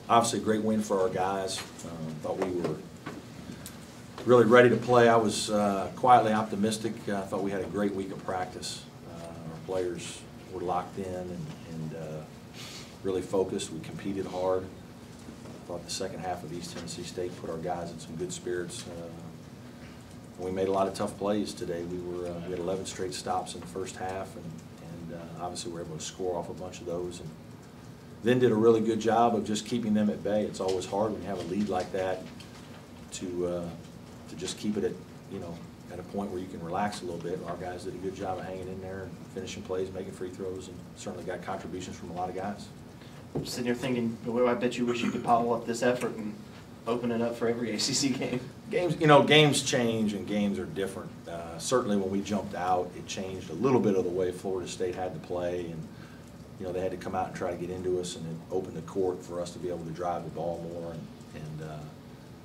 Obviously, a great win for our guys. Thought we were really ready to play. I was quietly optimistic. I thought we had a great week of practice. Our players were locked in and really focused. We competed hard. I thought the second half of East Tennessee State put our guys in some good spirits. We made a lot of tough plays today. We had 11 straight stops in the first half, and obviously we were able to score off a bunch of those. And then did a really good job of just keeping them at bay. It's always hard when you have a lead like that to just keep it at, at a point where you can relax a little bit. Our guys did a good job of hanging in there and finishing plays, making free throws, and certainly got contributions from a lot of guys. I'm sitting here thinking, well, I bet you wish you could bottle up this effort and open it up for every ACC game. Games change and games are different. Certainly when we jumped out, it changed a little bit of the way Florida State had to play, and they had to come out and try to get into us, and it opened the court for us to be able to drive the ball more, and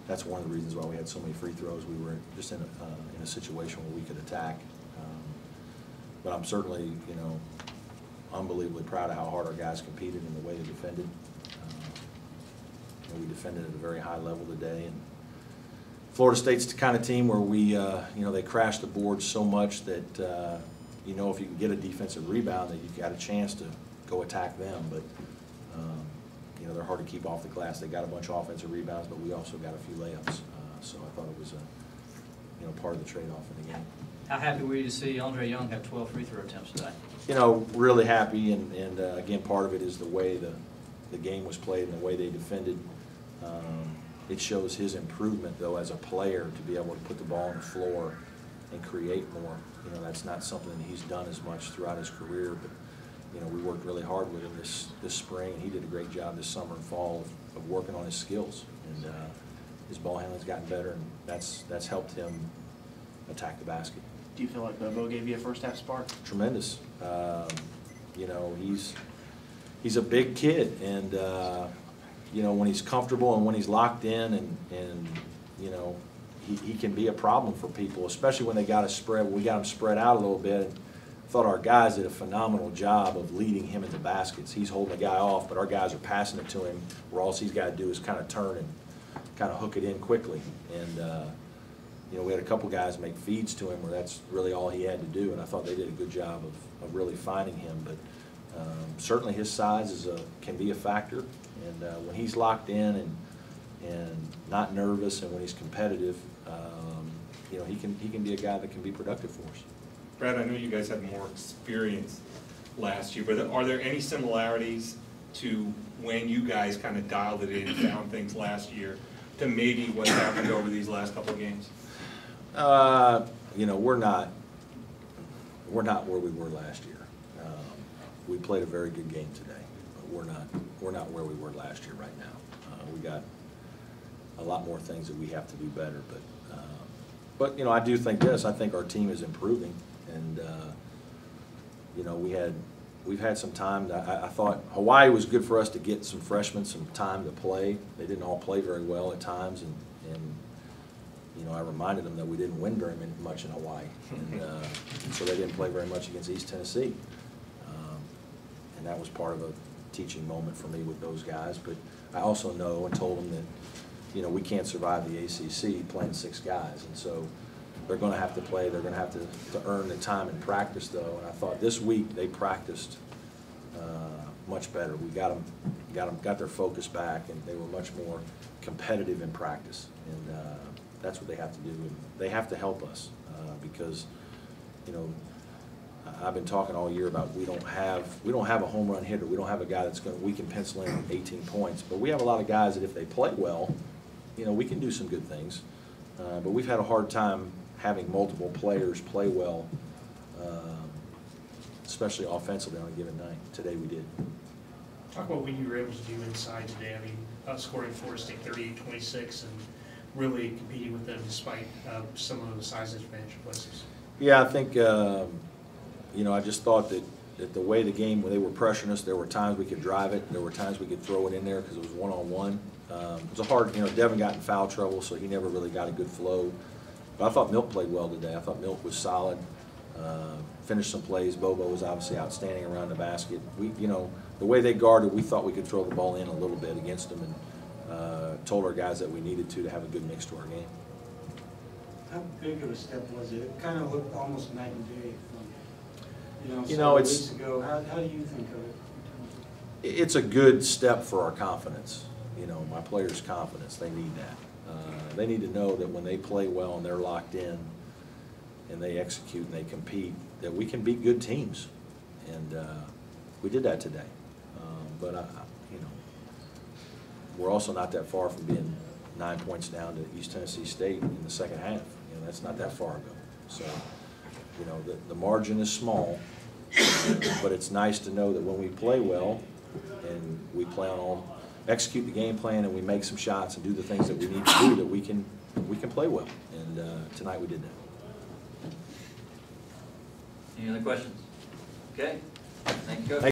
that's one of the reasons why we had so many free throws. We were just in a situation where we could attack. But I'm certainly, unbelievably proud of how hard our guys competed and the way they defended. We defended at a very high level today, and Florida State's the kind of team where we, they crash the board so much that, if you can get a defensive rebound, that you've got a chance to go attack them. But, they're hard to keep off the glass. They got a bunch of offensive rebounds, but we also got a few layups. So I thought it was part of the trade-off in the game. How happy were you to see Andre Young have 12 free throw attempts today? Really happy, and again, part of it is the way the game was played and the way they defended. It shows his improvement, though, as a player, to be able to put the ball on the floor and create more. That's not something that he's done as much throughout his career, but we worked really hard with him this spring, and he did a great job this summer and fall of working on his skills. And his ball handling's gotten better, and that's helped him attack the basket. Do you feel like Bobo gave you a first half spark? Tremendous. He's a big kid, and when he's comfortable and when he's locked in, and he can be a problem for people, especially when they got us spread. We got him spread out a little bit. I thought our guys did a phenomenal job of leading him into baskets. He's holding the guy off, but our guys are passing it to him, where all he's got to do is kind of turn and kind of hook it in quickly. And we had a couple guys make feeds to him where that's really all he had to do, and I thought they did a good job of really finding him. But certainly his size can be a factor, and when he's locked in and not nervous, and when he's competitive, he can be a guy that can be productive for us. Brad, I know you guys had more experience last year, but are there any similarities to when you guys kind of dialed it in and found things last year to maybe what's happened over these last couple of games? We're not where we were last year. We played a very good game today, but we're not where we were last year right now. We got a lot more things that we have to do better, but I do think this. I think our team is improving, and we've had some time. I thought Hawaii was good for us to get some freshmen some time to play. They didn't all play very well at times, and I reminded them that we didn't win very much in Hawaii, and so they didn't play very much against East Tennessee, and that was part of a teaching moment for me with those guys. But I also know and told them that we can't survive the ACC playing 6 guys, and so they're going to have to play. They're going to have to earn the time in practice, though. And I thought this week they practiced much better. We got their focus back, and they were much more competitive in practice. And that's what they have to do. And they have to help us because I've been talking all year about we don't have a home run hitter. We don't have a guy we can pencil in 18 points. But we have a lot of guys that if they play well, we can do some good things. But we've had a hard time having multiple players play well, especially offensively on a given night. Today we did. Talk about what you were able to do inside today. I mean, outscoring Florida State 38-26 and really competing with them despite some of the size disadvantage places. Yeah, I think I just thought that the way the game, when they were pressuring us, there were times we could drive it. There were times we could throw it in there because it was one-on-one. It was a hard, Devin got in foul trouble, so he never really got a good flow. But I thought Milk played well today. I thought Milk was solid, finished some plays. Bobo was obviously outstanding around the basket. the way they guarded, we thought we could throw the ball in a little bit against them, and told our guys that we needed to have a good mix to our game. How big of a step was it? It kind of looked almost night and day from, You know, several it's- weeks ago. How do you think of it? It's a good step for our confidence, my players' confidence. They need that. They need to know that when they play well and they're locked in and they execute and they compete, that we can beat good teams. And we did that today. But, we're also not that far from being 9 points down to East Tennessee State in the second half. That's not that far ago. So, the margin is small, but it's nice to know that when we play well and we execute the game plan and we make some shots and do the things that we need to do, that we can play well. And tonight we did that. Any other questions? Okay, thank you, Coach.